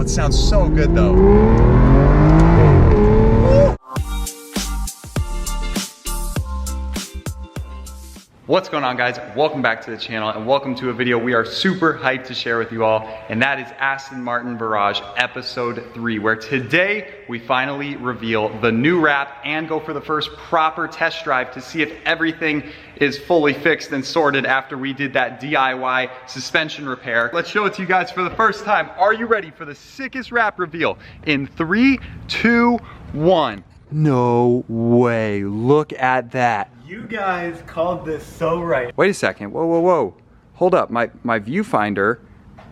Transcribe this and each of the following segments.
Oh, it sounds so good though. What's going on, guys? Welcome back to the channel and welcome to a video we are super hyped to share with you all, and that is Aston Martin Virage episode 3, where today we finally reveal the new wrap and go for the first proper test drive to see if everything is fully fixed and sorted after we did that DIY suspension repair. Let's show it to you guys for the first time. Are you ready for the sickest wrap reveal? In 3, 2, 1. No way, look at that. You guys called this so right. Wait a second, whoa, whoa, whoa. Hold up, my viewfinder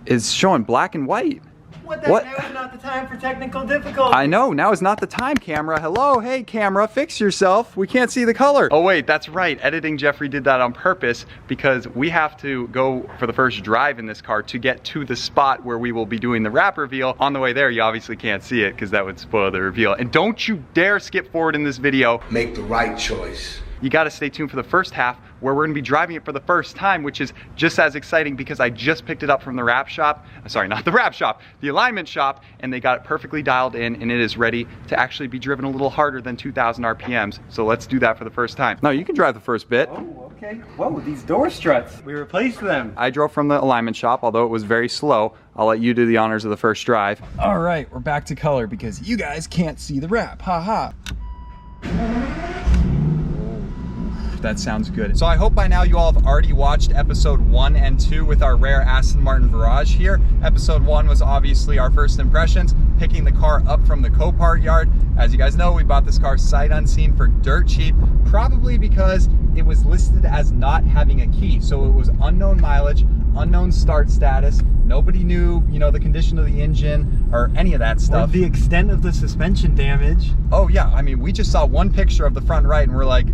is showing black and white. What? Now is not the time for technical difficulty. I know, now is not the time, camera. Hello, hey camera, fix yourself. We can't see the color. Oh wait, that's right, editing Jeffrey did that on purpose because we have to go for the first drive in this car to get to the spot where we will be doing the wrap reveal. On the way there, you obviously can't see it because that would spoil the reveal. And don't you dare skip forward in this video. Make the right choice. You gotta stay tuned for the first half where we're gonna be driving it for the first time, which is just as exciting because I just picked it up from the wrap shop. Sorry, not the wrap shop, the alignment shop, and they got it perfectly dialed in and it is ready to actually be driven a little harder than 2,000 RPMs. So let's do that for the first time. No, you can drive the first bit. Oh, okay. Whoa, these door struts. We replaced them. I drove from the alignment shop, although it was very slow. I'll let you do the honors of the first drive. All right, we're back to color because you guys can't see the wrap, haha. That sounds good. So I hope by now you all have already watched episode 1 and 2 with our rare Aston Martin Virage here. Episode 1 was obviously our first impressions, picking the car up from the Copart yard. As you guys know, we bought this car sight unseen for dirt cheap, probably because it was listed as not having a key. So it was unknown mileage, unknown start status. Nobody knew, you know, the condition of the engine or any of that stuff. Or the extent of the suspension damage. Oh yeah, I mean, we just saw one picture of the front right and we're like,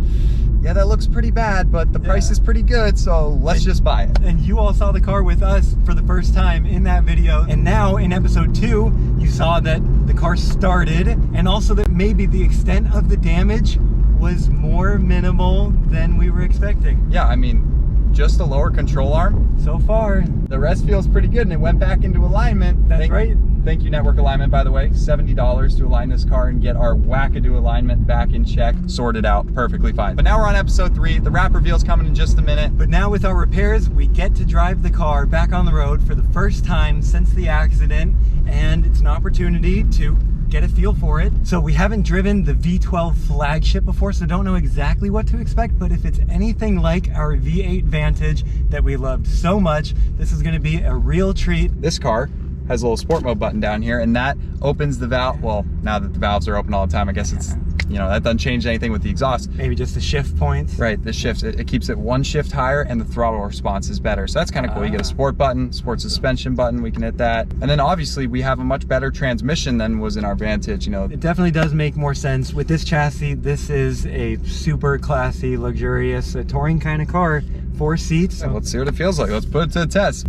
yeah, that looks pretty bad, but the price is pretty good, so let's just buy it. And you all saw the car with us for the first time in that video. And now in episode 2, you saw that the car started and also that maybe the extent of the damage was more minimal than we were expecting. Yeah, I mean, just a lower control arm. So far. The rest feels pretty good and it went back into alignment. That's right. Thank you, Network Alignment, by the way. $70 to align this car and get our wackadoo alignment back in check, sorted out perfectly fine. But now we're on episode 3. The wrap reveal's coming in just a minute. But now with our repairs, we get to drive the car back on the road for the first time since the accident, and it's an opportunity to get a feel for it. So we haven't driven the V12 flagship before, so don't know exactly what to expect, but if it's anything like our V8 Vantage that we loved so much, this is gonna be a real treat. This car has a little sport mode button down here, and that opens the valve. Well, now that the valves are open all the time, I guess it's, you know, that doesn't change anything with the exhaust. Maybe just the shift points. Right, the shifts, it keeps it one shift higher and the throttle response is better. So that's kind of cool. You get a sport button, sport suspension button, we can hit that. And then obviously we have a much better transmission than was in our Vantage, you know. It definitely does make more sense. With this chassis, this is a super classy, luxurious, touring kind of car. 4 seats. So let's see what it feels like. Let's put it to the test.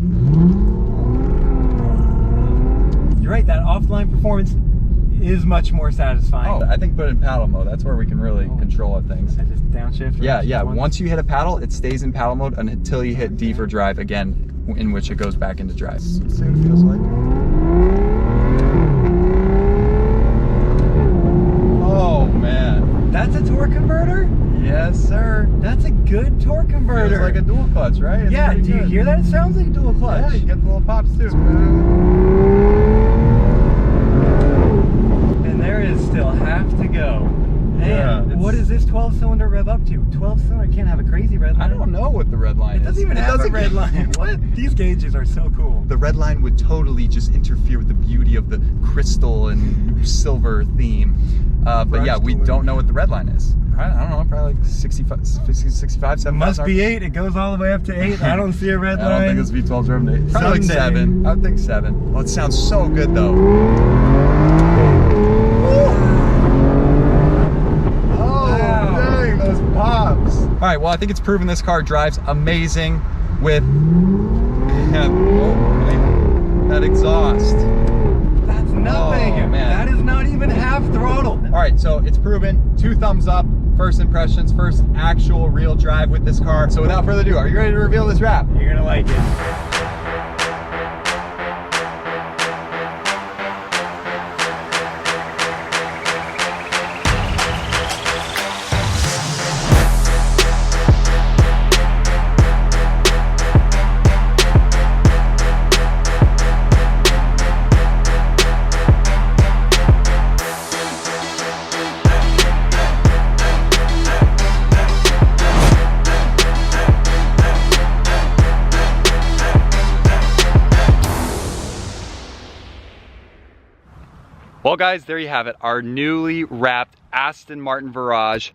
You're right, that offline performance is much more satisfying. Oh, I think put it in paddle mode. That's where we can really control things. I just downshift? Yeah. Once you hit a paddle, it stays in paddle mode until you hit D for drive again, in which it goes back into drive. Let's see what it feels like. Oh, man. That's a torque converter? Yes, sir. That's a good torque converter. Feels like a dual clutch, right? It's yeah, do you good. hear that? It sounds like a dual clutch. Yeah, you get the little pops too. And there is still half to go. Man, Yeah, what does this 12-cylinder rev up to? 12-cylinder can't have a crazy red line. I don't know what the red line is. It doesn't even have a red line. What? These gauges are so cool. The red line would totally just interfere with the beauty of the crystal and silver theme. But yeah, we don't know what the red line is. I don't know, probably like 65, 7,000. Must be 8. It goes all the way up to 8. I don't see a red line. I don't think it's V12 driven to 8. Probably like Someday. 7. I would think 7. Well, it sounds so good though. Oh, dang, those pops. All right, well, I think it's proven this car drives amazing with that exhaust. That's nothing. Oh, man. That is not even half throttle. All right, so it's proven. 2 thumbs up. First impressions, first actual real drive with this car. So without further ado, are you ready to reveal this wrap? You're gonna like it. Well guys, there you have it, our newly wrapped Aston Martin Virage.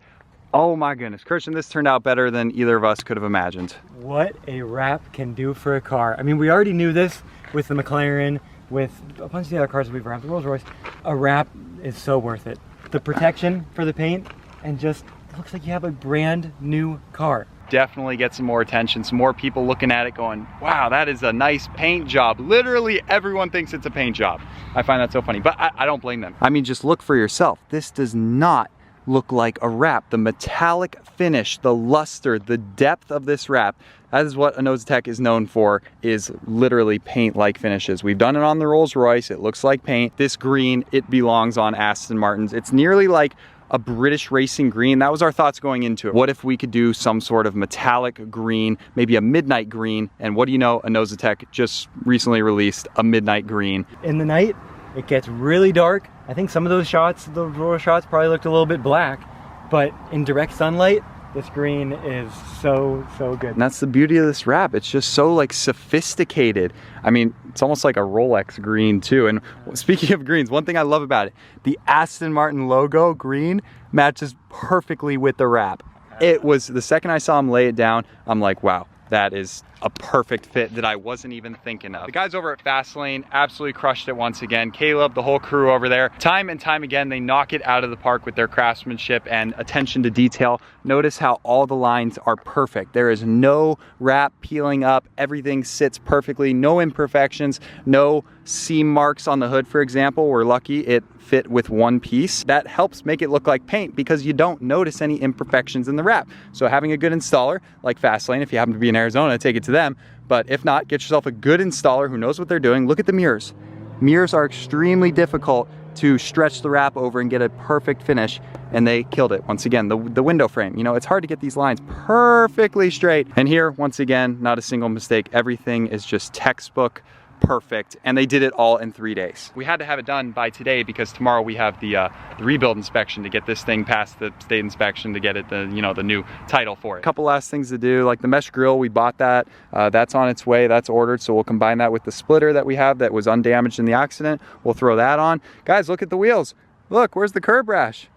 Oh my goodness, Christian, this turned out better than either of us could have imagined. What a wrap can do for a car. I mean, we already knew this with the McLaren, with a bunch of the other cars that we've wrapped, the Rolls Royce. A wrap is so worth it. The protection for the paint, and just it looks like you have a brand new car. Definitely get some more attention, some more people looking at it going, wow, that is a nice paint job. Literally everyone thinks it's a paint job. I find that so funny, but I don't blame them. I mean, just look for yourself. This does not look like a wrap. The metallic finish, the luster, the depth of this wrap, that is what Innovatec is known for, is literally paint-like finishes. We've done it on the Rolls Royce. It looks like paint. This green, it belongs on Aston Martins. It's nearly like a British racing green. That was our thoughts going into it. What if we could do some sort of metallic green, maybe a midnight green? And what do you know, Innovatec just recently released a midnight green. In the night, it gets really dark. I think some of those shots, the raw shots, probably looked a little bit black, but in direct sunlight, this green is so good. And that's the beauty of this wrap. It's just so like sophisticated. I mean, it's almost like a Rolex green too. And speaking of greens, one thing I love about it, the Aston Martin logo green matches perfectly with the wrap. It was, the second I saw him lay it down, I'm like, wow, that is a perfect fit that I wasn't even thinking of. The guys over at Fastlane absolutely crushed it once again. Caleb, the whole crew over there, time and time again, they knock it out of the park with their craftsmanship and attention to detail. Notice how all the lines are perfect. There is no wrap peeling up. Everything sits perfectly. No imperfections, no seam marks on the hood, for example. We're lucky it fit with one piece. That helps make it look like paint because you don't notice any imperfections in the wrap. So having a good installer like Fastlane, if you happen to be in Arizona, take it to them. But if not, get yourself a good installer who knows what they're doing. Look at the mirrors. Mirrors are extremely difficult to stretch the wrap over and get a perfect finish, and they killed it. Once again, the window frame, you know, it's hard to get these lines perfectly straight. And here, once again, not a single mistake. Everything is just textbook perfect, and they did it all in 3 days. We had to have it done by today because tomorrow we have the rebuild inspection to get this thing past the state inspection to get it the new title for it. A couple last things to do, like the mesh grill, we bought that. That's on its way, that's ordered, so we'll combine that with the splitter that we have that was undamaged in the accident. We'll throw that on. Guys, look at the wheels. Look, where's the curb rash?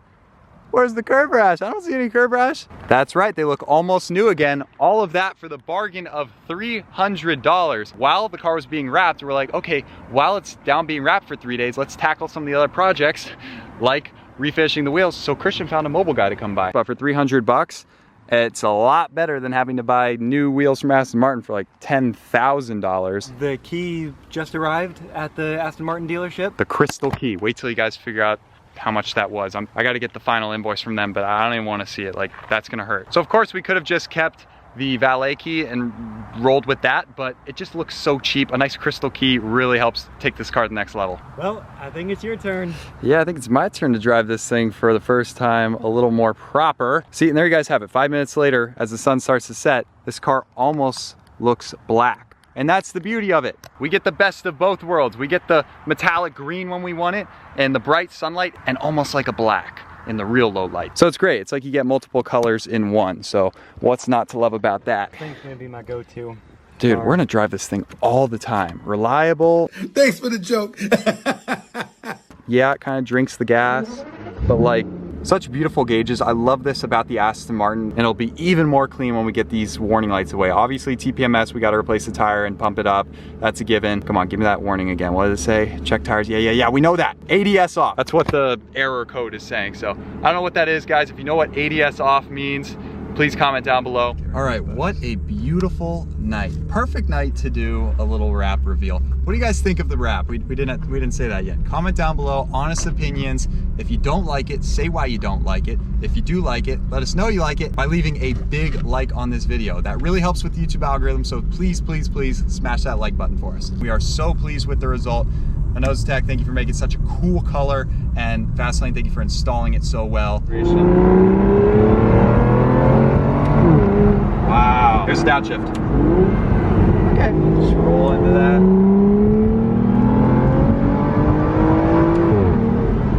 Where's the curb rash? I don't see any curb rash. That's right, they look almost new again. All of that for the bargain of $300. While the car was being wrapped, we're like, okay, while it's down being wrapped for 3 days, let's tackle some of the other projects like refinishing the wheels. So Christian found a mobile guy to come by. But for 300 bucks, it's a lot better than having to buy new wheels from Aston Martin for like $10,000. The key just arrived at the Aston Martin dealership. The crystal key. Wait till you guys figure out how much that was. I got to get the final invoice from them, but I don't even want to see it. Like, that's gonna hurt. So of course we could have just kept the valet key and rolled with that, but it just looks so cheap. A nice crystal key really helps take this car to the next level. Well, I think it's your turn. Yeah, I think it's my turn to drive this thing for the first time a little more proper. See, and there you guys have it. 5 minutes later, as the sun starts to set, this car almost looks black. And that's the beauty of it. We get the best of both worlds. We get the metallic green when we want it, and the bright sunlight, and almost like a black in the real low light. So it's great. It's like you get multiple colors in one. So what's not to love about that? I think it's gonna be my go-to. Dude, we're gonna drive this thing all the time. Reliable. Thanks for the joke. Yeah, it kind of drinks the gas, but like, such beautiful gauges. I love this about the Aston Martin, and it'll be even more clean when we get these warning lights away. Obviously TPMS, we got to replace the tire and pump it up. That's a given. Come on, give me that warning again. What did it say? Check tires. Yeah, we know that. ADS off. That's what the error code is saying. So I don't know what that is, guys. If you know what ADS off means, please comment down below. All right, what a beautiful night. Perfect night to do a little wrap reveal. What do you guys think of the wrap? We didn't say that yet. Comment down below, honest opinions. If you don't like it, say why you don't like it. If you do like it, let us know you like it by leaving a big like on this video. That really helps with the YouTube algorithm, so please, please, please smash that like button for us. We are so pleased with the result. Innovatec, thank you for making such a cool color, and Fastlane, thank you for installing it so well. Wow. Here's a downshift. Okay, just roll into that.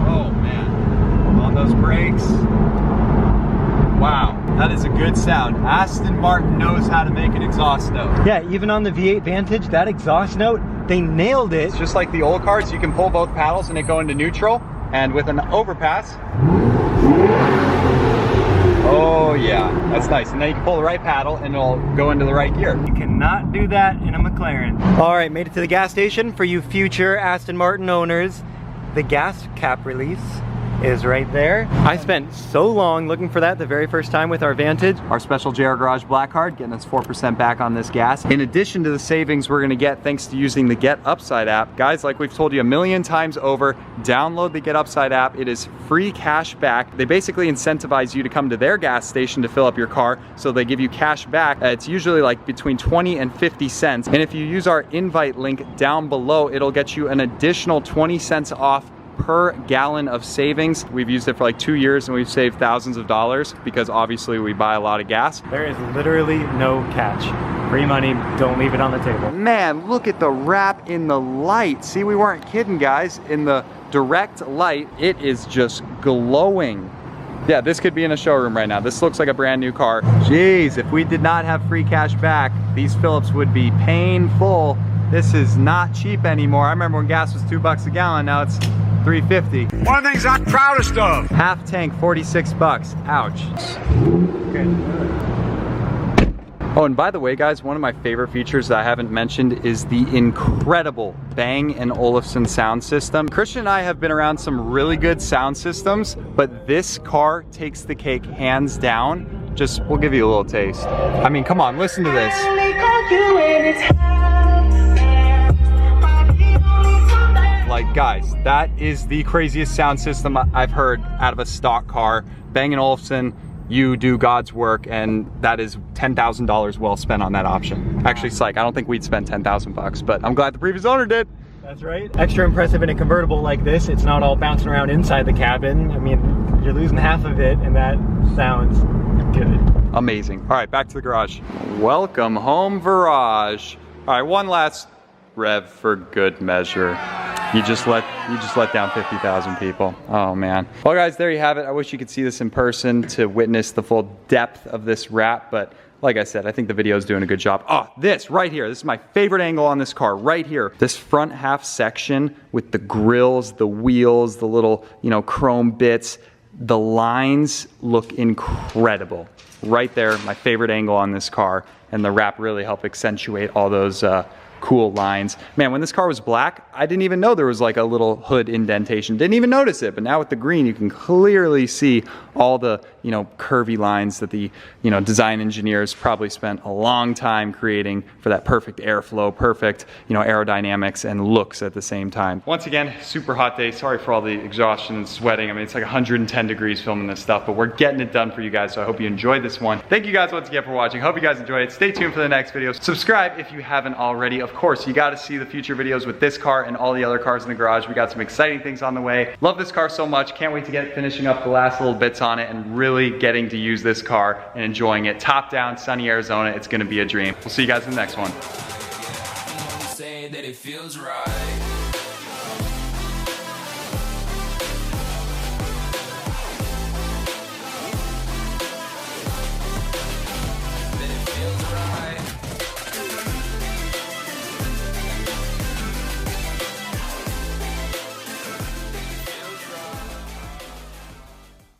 Oh man, on those brakes. Wow, that is a good sound. Aston Martin knows how to make an exhaust note. Yeah, even on the V8 Vantage, that exhaust note They nailed it. It's just like the old cars. You can pull both paddles and it go into neutral. And with an overpass, oh yeah, that's nice. And then you can pull the right paddle and it'll go into the right gear. You cannot do that in a McLaren. All right, made it to the gas station. For you future Aston Martin owners, the gas cap release is right there. I spent so long looking for that the very first time with our Vantage. Our special JR Garage Black Card getting us 4% back on this gas. In addition to the savings we're gonna get thanks to using the Get Upside app. Guys, like we've told you a million times over, download the Get Upside app. It is free cash back. They basically incentivize you to come to their gas station to fill up your car, so they give you cash back. It's usually like between 20 and 50 cents. And if you use our invite link down below, it'll get you an additional 20 cents off per gallon of savings. We've used it for like 2 years and we've saved thousands of dollars because obviously we buy a lot of gas. There is literally no catch. Free money, don't leave it on the table. Man, look at the wrap in the light. See, we weren't kidding, guys. In the direct light, it is just glowing. Yeah, this could be in a showroom right now. This looks like a brand new car. Jeez, if we did not have free cash back, these Phillips would be painful. This is not cheap anymore. I remember when gas was $2 a gallon, now it's $3.50. One of the things I'm proudest of. Half tank, 46 bucks. Ouch. Okay. Oh, and by the way, guys, one of my favorite features that I haven't mentioned is the incredible Bang & Olufsen sound system. Christian and I have been around some really good sound systems, but this car takes the cake hands down. Just, we'll give you a little taste. I mean, come on, listen to this. Like, guys, that is the craziest sound system I've heard out of a stock car. Bang & Olufsen, you do God's work, and that is $10,000 well spent on that option. Actually, psych, I don't think we'd spend 10,000 bucks, but I'm glad the previous owner did. That's right. Extra impressive in a convertible like this. It's not all bouncing around inside the cabin. I mean, you're losing half of it, and that sounds good. Amazing. All right, back to the garage. Welcome home, Virage. All right, one last rev for good measure. You just let down 50,000 people. Oh man. Well guys, there you have it. I wish you could see this in person to witness the full depth of this wrap, but like I said, I think the video is doing a good job. Oh, this right here. This is my favorite angle on this car right here. This front half section with the grills, the wheels, the little, chrome bits. The lines look incredible. Right there, my favorite angle on this car, and the wrap really helped accentuate all those cool lines. Man, when this car was black, I didn't even know there was like a little hood indentation. Didn't even notice it, but now with the green, you can clearly see all the, curvy lines that the, design engineers probably spent a long time creating for that perfect airflow, perfect, aerodynamics and looks at the same time. Once again, super hot day. Sorry for all the exhaustion and sweating. I mean, it's like 110 degrees filming this stuff, but we're getting it done for you guys, so I hope you enjoyed this one. Thank you guys once again for watching. Hope you guys enjoyed it. Stay tuned for the next video. Subscribe if you haven't already. Of course, you got to see the future videos with this car and all the other cars in the garage. We got some exciting things on the way. Love this car so much. Can't wait to get finishing up the last little bits on it and really getting to use this car and enjoying it. Top down, sunny Arizona. It's going to be a dream. We'll see you guys in the next one. Say that it feels right.